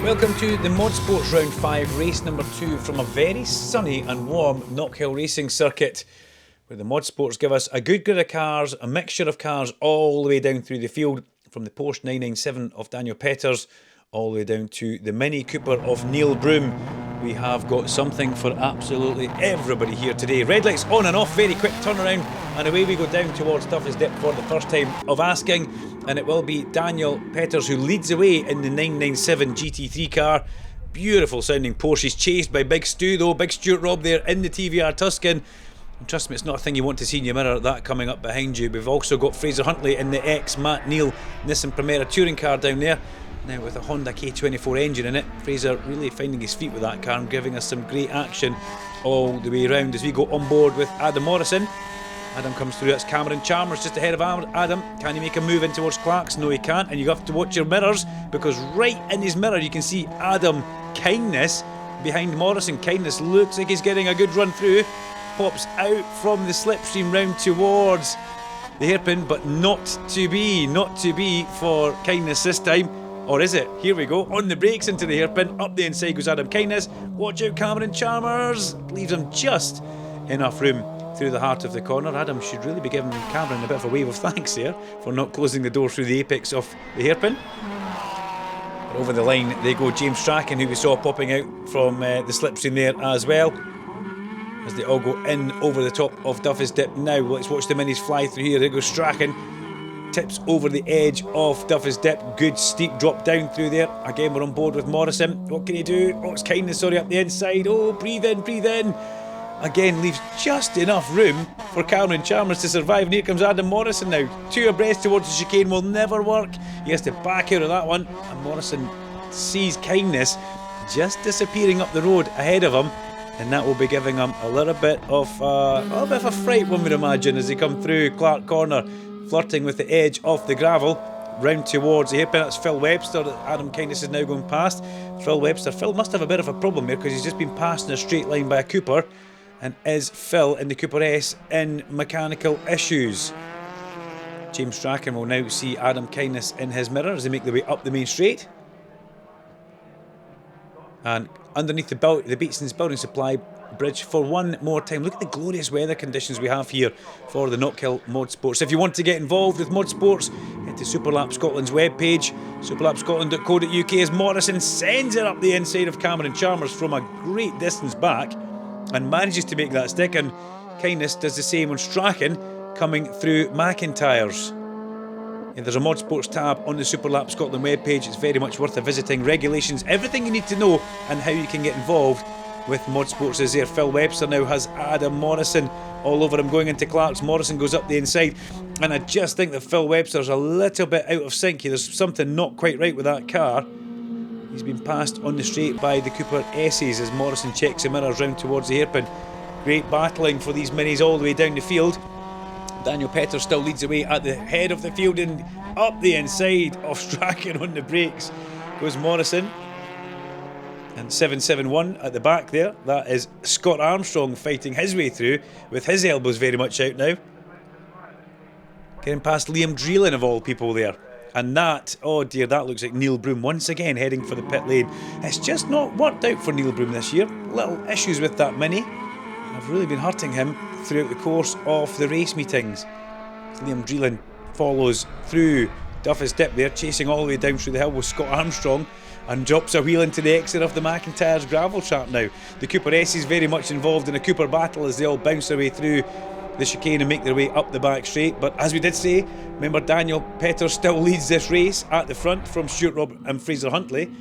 Welcome to the Mod Sports Round 5, race number 2 from a very sunny and warm Knockhill racing circuit, where the Mod Sports give us a good grid of cars, a mixture of cars all the way down through the field, from the Porsche 997 of Daniel Petters all the way down to the Mini Cooper of Neil Broom. We have got something for absolutely everybody here today. Red lights on and off, very quick turnaround, and away we go down towards Duffy's Dip for the first time of asking. And it will be Daniel Petters who leads away in the 997 GT3 car. Beautiful sounding Porsche. He's chased by Big Stu though, Big Stuart Robb there in the TVR Tuscan. And trust me, it's not a thing you want to see in your mirror, that coming up behind you. We've also got Fraser Huntley in the ex-Matt Neal Nissan Primera touring car down there. Now with a Honda K24 engine in it, Fraser really finding his feet with that car and giving us some great action all the way around as we go on board with Adam Morrison. Adam comes through, that's Cameron Chalmers just ahead of Adam. Can he make a move in towards Clark's? No, he can't, and you have to watch your mirrors, because right in his mirror you can see Adam Kindness behind Morrison. Kindness looks like he's getting a good run through, pops out from the slipstream round towards the hairpin, but not to be for Kindness this time. Or is it? Here we go, on the brakes into the hairpin, up the inside goes Adam Kindness. Watch out, Cameron Chalmers, leaves him just enough room through the heart of the corner. Adam should really be giving Cameron a bit of a wave of thanks here for not closing the door through the apex of the hairpin. But over the line they go James Strachan, who we saw popping out from the slipstream there as well, as they all go in over the top of Duffy's Dip. Now let's watch the minis fly through here. There goes Strachan, tips over the edge of Duffy's Dip. Good steep drop down through there. Again we're on board with Morrison. What can he do? Oh, it's Kindness, sorry, up the inside. Oh, breathe in, breathe in. Again leaves just enough room for Cameron Chalmers to survive, and here comes Adam Morrison now. Two abreast towards the chicane will never work. He has to back out of that one, and Morrison sees Kindness just disappearing up the road ahead of him, and that will be giving him a little bit of a fright, one would imagine, as they come through Clark Corner, flirting with the edge of the gravel, round towards the hairpin. That's Phil Webster that Adam Kindness is now going past. Phil Webster. Phil must have a bit of a problem here, because he's just been passed in a straight line by a Cooper, and is Phil in the Cooper S in mechanical issues. James Strachan will now see Adam Kindness in his mirror as they make their way up the main straight. And underneath the Beatson's Building Supply Bridge for one more time. Look at the glorious weather conditions we have here for the Knockhill Mod Sports. If you want to get involved with Mod Sports, head to Superlap Scotland's webpage, superlapscotland.co.uk, as Morrison sends it up the inside of Cameron Chalmers from a great distance back and manages to make that stick, and Kindness does the same on Strachan coming through McIntyre's. Yeah, there's a Mod Sports tab on the Superlap Scotland webpage. It's very much worth a visiting. Regulations, everything you need to know, and how you can get involved with Mod Sports is there. Phil Webster now has Adam Morrison all over him going into Clark's. Morrison goes up the inside, and I just think that Phil Webster's a little bit out of sync here. There's something not quite right with that car. He's been passed on the straight by the Cooper S's as Morrison checks the mirrors round towards the hairpin. Great battling for these minis all the way down the field. Daniel Petters still leads away at the head of the field, and up the inside of Strachan on the brakes goes Morrison. And 771 at the back there, that is Scott Armstrong fighting his way through with his elbows very much out now. Getting past Liam Dreelan of all people there. And that, oh dear, that looks like Neil Broom once again heading for the pit lane. It's just not worked out for Neil Broom this year. Little issues with that Mini have really been hurting him throughout the course of the race meetings. Liam Dreelan follows through Duffy's Dip there, chasing all the way down through the hill with Scott Armstrong, and drops a wheel into the exit of the McIntyre's gravel trap now. The Cooper S is very much involved in a Cooper battle as they all bounce their way through the chicane and make their way up the back straight. But as we did say, remember, Daniel Petters still leads this race at the front from Stuart Robb and Fraser Huntley,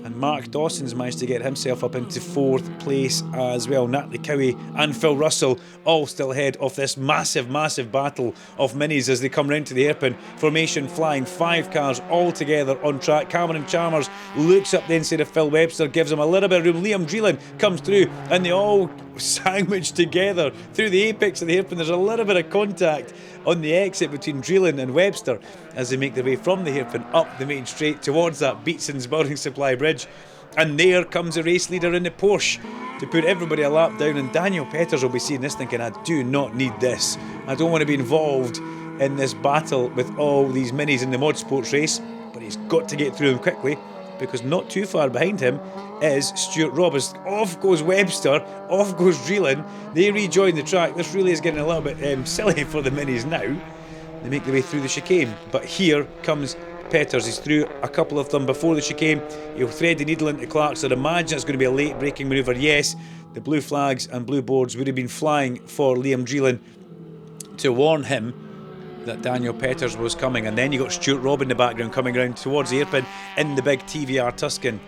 and Mark Dawson's managed to get himself up into 4th place as well. Natalie Cowie and Phil Russell all still ahead of this massive battle of minis as they come round to the hairpin. Formation flying, 5 cars all together on track. Cameron Chalmers looks up the inside of Phil Webster, gives him a little bit of room. Liam Dreelan comes through, and they all sandwich together through the apex of the hairpin. There's a little bit of contact on the exit between Dreelan and Webster as they make their way from the hairpin up the main straight towards that Beatson's Building Supply Bridge. And there comes the race leader in the Porsche to put everybody a lap down, and Daniel Petters will be seeing this thinking, I do not need this. I don't want to be involved in this battle with all these minis in the Mod Sports race, but he's got to get through them quickly. because not too far behind him is Stuart Roberts. Off goes Webster, off goes Dreelan. They rejoin the track. This really is getting a little bit silly for the minis now. They make their way through the chicane, but here comes Petters. He's through a couple of them before the chicane. He'll thread the needle into Clark's. I'd imagine it's going to be a late braking manoeuvre. Yes, the blue flags and blue boards would have been flying for Liam Dreelan to warn him that Daniel Petters was coming. And then you got Stuart Robb in the background coming around towards the hairpin in the big TVR Tuscan.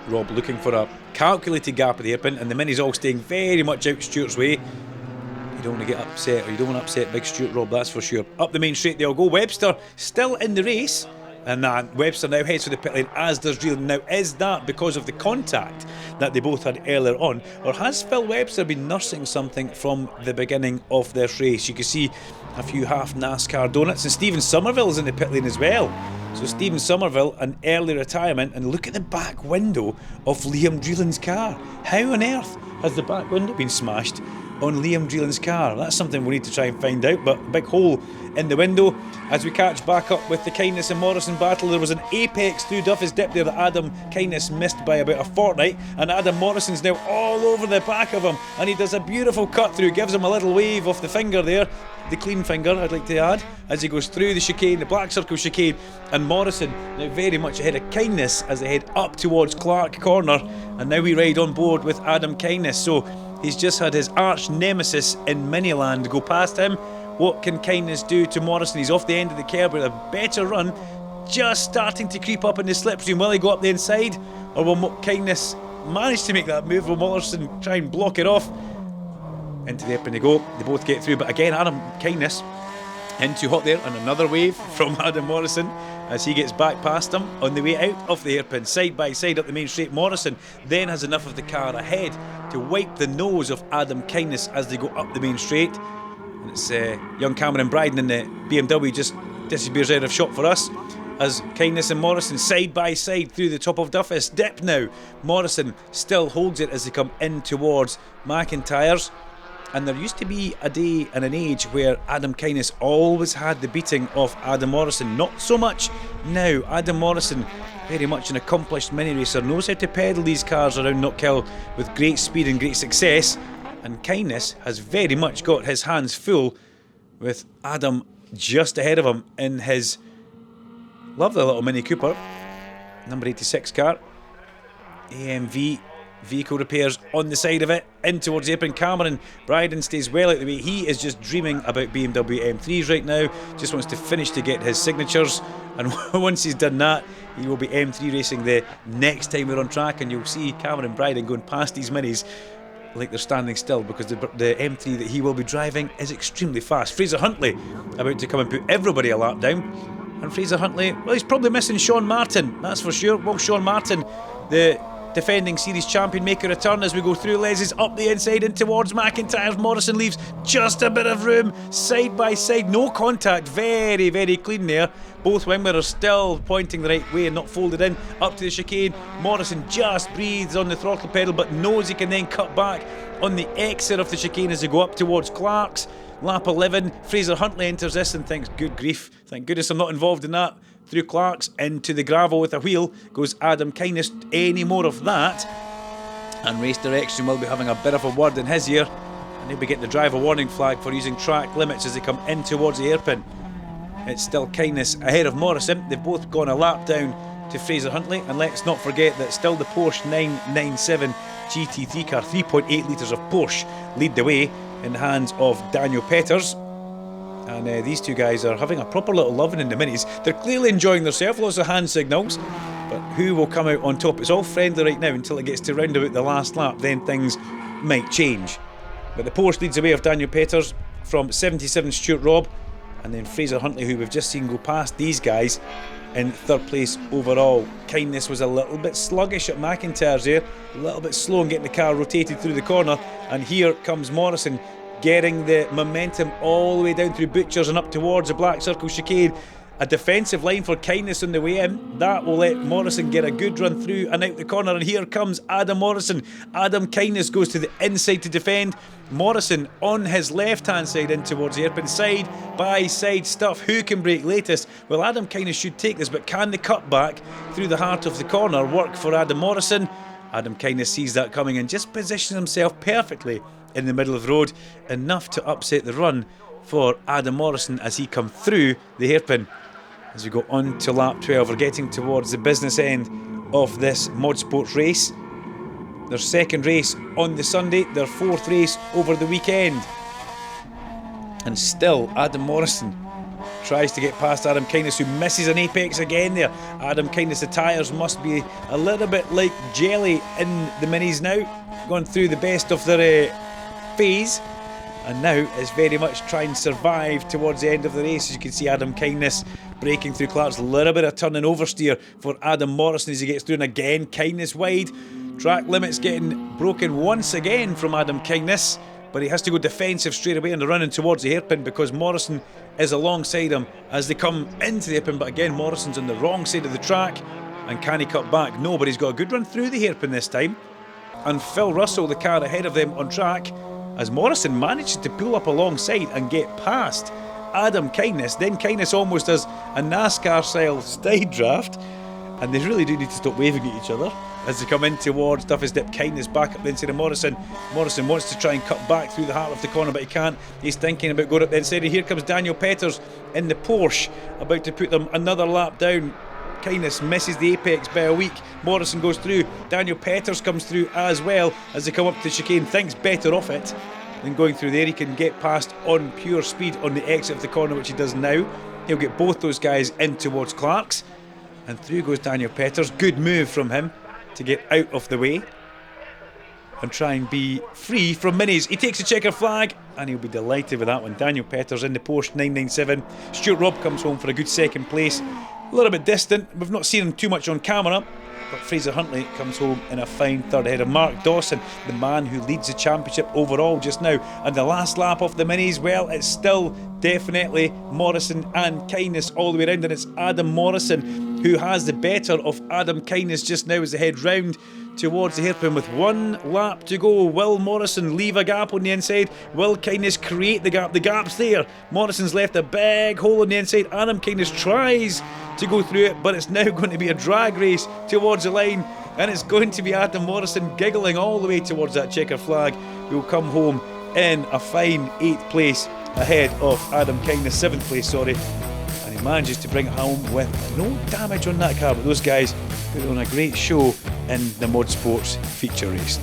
Robb looking for a calculated gap at the hairpin, and the minis all staying very much out Stuart's way. You don't want to get upset, or you don't want to upset big Stuart Robb, that's for sure. Up the main straight they'll go. Webster still in the race, and Webster now heads for the pit lane, as does Dreelan. Now, is that because of the contact that they both had earlier on, or has Phil Webster been nursing something from the beginning of this race? You can see a few half NASCAR donuts, and Stephen Somerville's in the pit lane as well. So Stephen Somerville, an early retirement, and look at the back window of Liam Dreelan's car. How on earth has the back window been smashed on Liam Dreelan's car? That's something we need to try and find out, but a big hole in the window. As we catch back up with the Kindness and Morrison battle, there was an apex through Duffy's dip there that Adam Kindness missed by about a fortnight, and Adam Morrison's now all over the back of him, and he does a beautiful cut through, gives him a little wave off the finger there, the clean finger I'd like to add, as he goes through the chicane, the black circle chicane, and Morrison now very much ahead of Kindness as they head up towards Clark Corner, and now we ride on board with Adam Kindness. So he's just had his arch nemesis in Miniland go past him. What can Kindness do to Morrison? He's off the end of the curb with a better run, just starting to creep up in the slipstream. Will he go up the inside, or will Kindness manage to make that move? Will Morrison try and block it off? Into the hairpin they go. They both get through, but again Adam Kindness into hot there, and another wave from Adam Morrison as he gets back past him on the way out of the hairpin. Side by side up the main straight, Morrison then has enough of the car ahead to wipe the nose of Adam Kindness as they go up the main straight. And it's young Cameron Bryden in the BMW just disappears out of shot for us as Kindness and Morrison side by side through the top of Duffy's dip now. Morrison still holds it as they come in towards McIntyre's. And there used to be a day and an age where Adam Kindness always had the beating of Adam Morrison. Not so much now. Adam Morrison, very much an accomplished mini racer, knows how to pedal these cars around Knockhill with great speed and great success. And Kindness has very much got his hands full with Adam just ahead of him in his lovely little Mini Cooper, number 86 car. AMV vehicle repairs on the side of it, in towards the apron. Cameron Bryden stays well out the way. He is just dreaming about BMW M3s right now, just wants to finish to get his signatures, and once he's done that, he will be M3 racing the next time we're on track, and you'll see Cameron Bryden going past these minis like they're standing still, because the M3 that he will be driving is extremely fast. Fraser Huntley about to come and put everybody a lap down, and Fraser Huntley, well, he's probably missing Sean Martin, that's for sure. Well, Sean Martin, the defending series champion, make a return as we go through. Les up the inside in towards McIntyre's. Morrison leaves just a bit of room, side by side, no contact, very, very clean there. Both wing mirrors still pointing the right way and not folded in. Up to the chicane, Morrison just breathes on the throttle pedal but knows he can then cut back on the exit of the chicane as they go up towards Clark's. Lap 11, Fraser Huntley enters this and thinks, good grief, thank goodness I'm not involved in that. Through Clark's, into the gravel with a wheel goes Adam Kindness. Any more of that, and Race Direction will be having a bit of a word in his ear, and he'll be getting the driver warning flag for using track limits as they come in towards the hairpin. It's still Kindness ahead of Morrison. They've both gone a lap down to Fraser Huntley, and let's not forget that still the Porsche 997 GT3 car, 3.8 litres of Porsche, lead the way in the hands of Daniel Petters. And these two guys are having a proper little loving in the minis. They're clearly enjoying themselves, lots of hand signals, but who will come out on top? It's all friendly right now until it gets to round about the last lap, then things might change. But the Porsche leads away of Daniel Petters from 77 Stuart Robb, and then Fraser Huntley, who we've just seen go past these guys, in third place overall. Kindness was a little bit sluggish at McIntyre's there, a little bit slow in getting the car rotated through the corner, and here comes Morrison getting the momentum all the way down through Butchers and up towards the black circle chicane A defensive line for Kindness on the way in. That will let Morrison get a good run through and out the corner. And here comes Adam Morrison. Adam Kindness goes to the inside to defend. Morrison on his left-hand side in towards the hairpin. Side by side stuff. Who can break latest? Well, Adam Kindness should take this, but can the cut back through the heart of the corner work for Adam Morrison? Adam Kindness sees that coming and just positions himself perfectly in the middle of the road. Enough to upset the run for Adam Morrison as he comes through the hairpin. As we go on to lap 12, we're getting towards the business end of this Mod Sports race. Their second race on the Sunday, their fourth race over the weekend. And still, Adam Morrison tries to get past Adam Kindness, who misses an apex again there. Adam Kindness, the tyres must be a little bit like jelly in the minis now. Gone through the best of their phase. And now it's very much trying to survive towards the end of the race. As you can see, Adam Kindness breaking through Clark's. A little bit of turn and oversteer for Adam Morrison as he gets through. And again, Kindness wide. Track limits getting broken once again from Adam Kindness. But he has to go defensive straight away and running towards the hairpin because Morrison is alongside him as they come into the hairpin. But again, Morrison's on the wrong side of the track. And can he cut back? No, but he's got a good run through the hairpin this time. And Phil Russell, the car ahead of them on track, as Morrison manages to pull up alongside and get past Adam Kindness. Then Kindness almost does a NASCAR style side draft, and they really do need to stop waving at each other as they come in towards Duffy's Dip. Kindness back up the inside of Morrison. Morrison wants to try and cut back through the heart of the corner, but he can't. He's thinking about going up the inside, and here comes Daniel Petters in the Porsche, about to put them another lap down. Kindness misses the apex by a week. Morrison goes through. Daniel Petters comes through as well as they come up to the chicane. Thinks better of it than going through there. He can get past on pure speed on the exit of the corner, which he does now. He'll get both those guys in towards Clark's. And through goes Daniel Petters. Good move from him to get out of the way and try and be free from minis. He takes a checker flag and he'll be delighted with that one. Daniel Petters in the Porsche 997. Stuart Robb comes home for a good second place. A little bit distant. We've not seen him too much on camera, but Fraser Huntley comes home in a fine third ahead of Mark Dawson, the man who leads the championship overall just now. And the last lap of the minis, well, it's still definitely Morrison and Kindness all the way around, and it's Adam Morrison who has the better of Adam Kindness just now as they head round towards the hairpin with 1 lap to go. Will Morrison leave a gap on the inside? Will Kindness create the gap? The gap's there. Morrison's left a big hole on the inside. Adam Kindness tries to go through it, but it's now going to be a drag race towards the line, and it's going to be Adam Morrison giggling all the way towards that checker flag, who will come home in a fine 8th place ahead of Adam Kindness, 7th place, sorry. And he manages to bring it home with no damage on that car, but those guys put on a great show in the Mod Sports feature race.